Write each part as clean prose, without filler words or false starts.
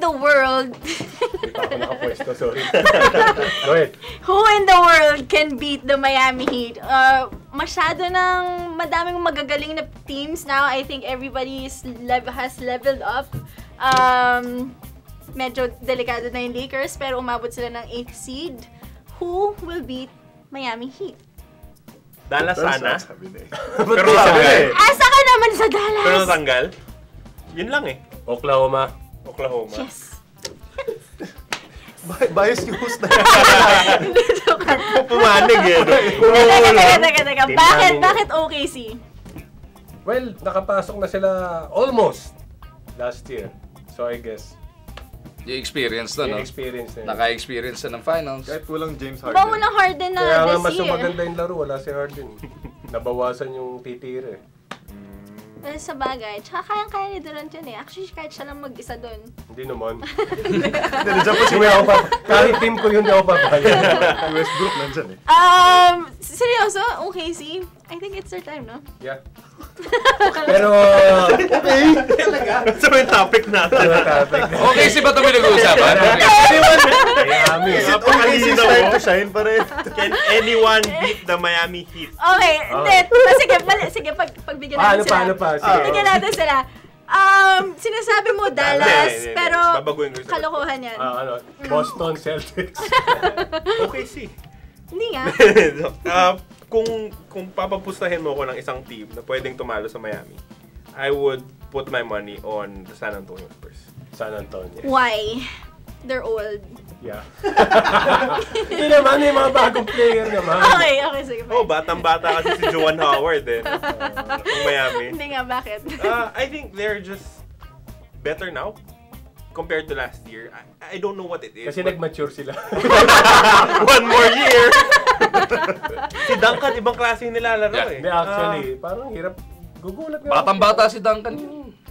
the world... Hindi pa ako nakapwesto, sorry. Go ahead. Who in the world can beat the Miami Heat? Masyado ng madaming magagaling na teams now. I think everybody has leveled up. Medyo delikado na yung Lakers, pero umabot sila ng 8th seed. Who will beat Miami Heat? Dallas sana. Pero sabi Asa ka naman sa Dallas? Pero natanggal. Yun lang eh. Oklahoma. Yes. Bias yung host na. Pumanig eh. Teka. Bakit OKC? Well, nakapasok na sila almost last year. So I guess, Yung experience na, no? yung experience na yun. Naka-experience na ng finals. Kahit walang James Harden. Ba walang Harden na Kaya nga this mas year? maganda yung laro, wala si Harden. Nabawasan yung titira eh. Well, sa bagay. Tsaka kayang-kaya ni Durant yun eh. Actually, kahit siya lang mag-isa dun. Hindi naman. Nandiyan pa si Hindi ako kahit team ko yun, hindi ako papayag. Westbrook nandyan eh. Seryoso? OKC? I think it's their time, no? Yeah. Pero, So yung topic natin. Okay, si ba ito may nag-uusapan? Miami. Is it okay si time to shine pa rin? Can anyone beat the Miami Heat? Okay, hindi. Sige, pagbigyan natin sila. Paano pa? Sige. Pagbigyan natin sila. Sinasabi mo Dallas, Hindi. pero Babaguhin ko yung sagot. kalokohan yan. Boston Celtics. Okay, see. Hindi nga. Kung papapustahin mo ko ng isang team na pwedeng tumalo sa Miami, I would put my money on the San Antonio Spurs. San Antonio. Why? They're old. Yeah. Hindi naman, yung mga bagong player naman. Okay, sige. Batang-bata kasi si Juwan Howard eh. Ng Miami. Hindi nga, bakit? I think they're just better now compared to last year. I don't know what it is. Kasi nag-mature sila. One more year! Si Duncan, ibang klase yung nilalaro eh. Hindi, actually, parang hirap. Gugulat nga. Batang-bata si Duncan.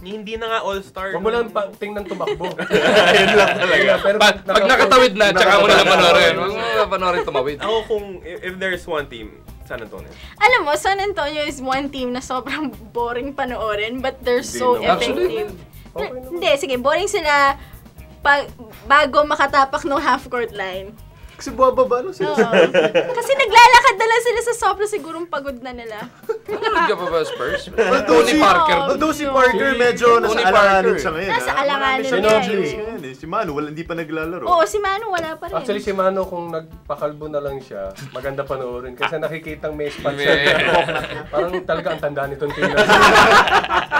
Hindi na nga all-star. Huwag mo lang tingnan tumakbo. Ayun lang talaga. Pero Pag nakatawid na, tsaka mo na lang panoorin. Huwag mo na panoorin tumawid. Ako if there's one team, San Antonio. Alam mo, San Antonio is one team na sobrang boring panoorin, but they're so effective. Hindi, sige, boring sila bago makatapak ng half-court line. Kasi bababa lang sila. Kasi naglalakad na lang sila sa sobrang sigurong pagod na nila. Nanonood ka pa ba Spurs? Tony Parker. Although si Parker medyo nasa alanganin siya ngayon. Nasa alanganin siya niya. Si Manu, hindi pa naglalaro. Oo, si Manu wala pa rin. Actually, si Mano, kung nagpakalbo na lang siya, maganda panoorin. Kasi nakikitang may spot siya. Parang talaga ang tanda nitong team na.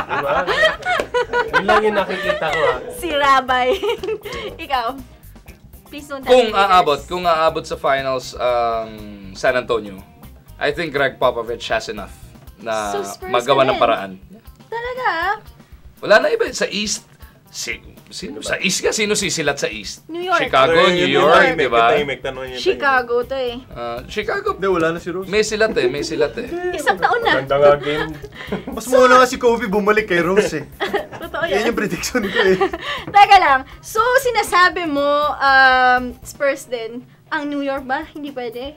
Diba? Yun lang yung nakikita ko Si Rabay. Ikaw. Please don't Kung aabot sa finals San Antonio, I think Greg Popovich has enough na magawa ng paraan. Talaga? Wala na iba sa East. Sa East ka, sino sisilat sa East? New York. Chicago, New York, di ba? Chicago to eh. Chicago. Hindi, wala na si Rose. May silat eh. Isang taon na. Ganda nga game. Mas muna nga si Kobe bumalik kay Rose eh. Totoo Yan yan. yung prediction ko eh. Teka lang. So, sinasabi mo, Spurs din, ang New York ba? Hindi pwede?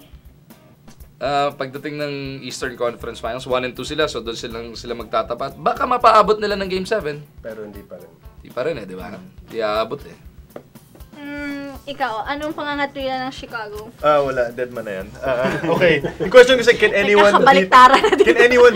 Pagdating ng Eastern Conference Finals, 1 and 2 sila, so doon sila magtatapat. Baka mapaabot nila ng Game 7. Pero hindi pa rin. Hindi pa rin eh, di ba? Hindi aabot eh. Ikaw, anong pangangatwiran ng Chicago? Wala. Dead man na yan. Okay. Yung question ko say, can anyone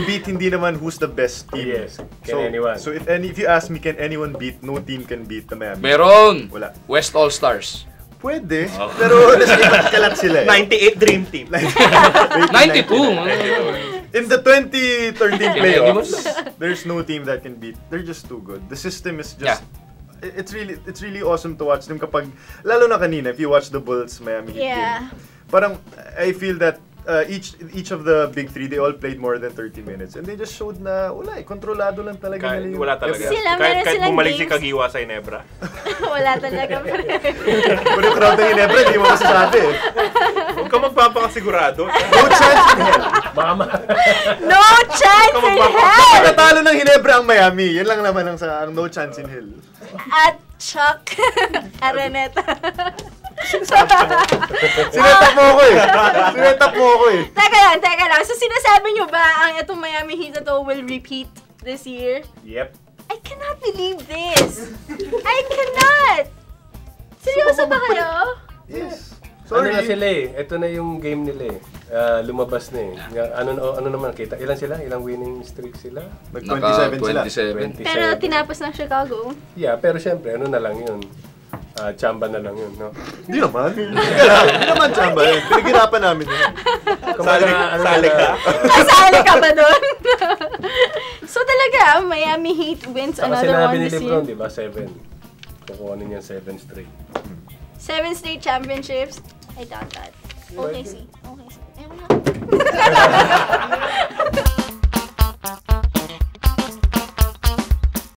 beat hindi naman who's the best team? Yes. Can anyone? So if you ask me, can anyone beat? No team can beat the Miami. Meron! Wala. West All-Stars. Pwede. Pero honestly, magkalat sila eh. 98 Dream Team. 92! In the 2013 playoffs, there's no team that can beat. They're just too good. The system is just... It's really awesome to watch them kapag... Lalo na kanina, if you watch the Bulls Miami Heat game. Parang, I feel that each of the big three, they all played more than 30 minutes. And they just showed na, wala eh, kontrolado lang talaga nila yung... Wala talaga. Kahit bumalik si Kagiwa sa Ginebra. Wala talaga. Kung yung crowd ng Ginebra, hindi mo masasabi eh. Huwag ka magpapakasigurado. No chance in hell. Mama. No chance in hell! Natalo ng Ginebra ang Miami. Yan lang naman ang no chance in hell. At Chuck Araneta. Sinetap mo ako eh. Teka lang. So sinasabi nyo ba ang itong Miami Heat na to will repeat this year? Yep. I cannot believe this. I cannot. Seryoso ba kayo? Yes. Ano Sorry. na sila eh. Ito na yung game nila eh. Lumabas na eh. Ano naman kita? Ilan sila? Ilang winning streak sila? Nag-27 sila. 27. Pero tinapos ng Chicago. Yeah, pero syempre, ano na lang yun? Chamba na lang yun, no? Hindi naman. Hindi naman chamba yun. Pinaghirapan namin yun. Sali ka? Kasali ka ba doon? So talaga, Miami Heat wins Saka another sinabi one ni this Lebron, year. di ba? 7. Kukuha niya 7 straight. 7 state championships. I doubt that. Okay, see. Okay, see. Ayun na.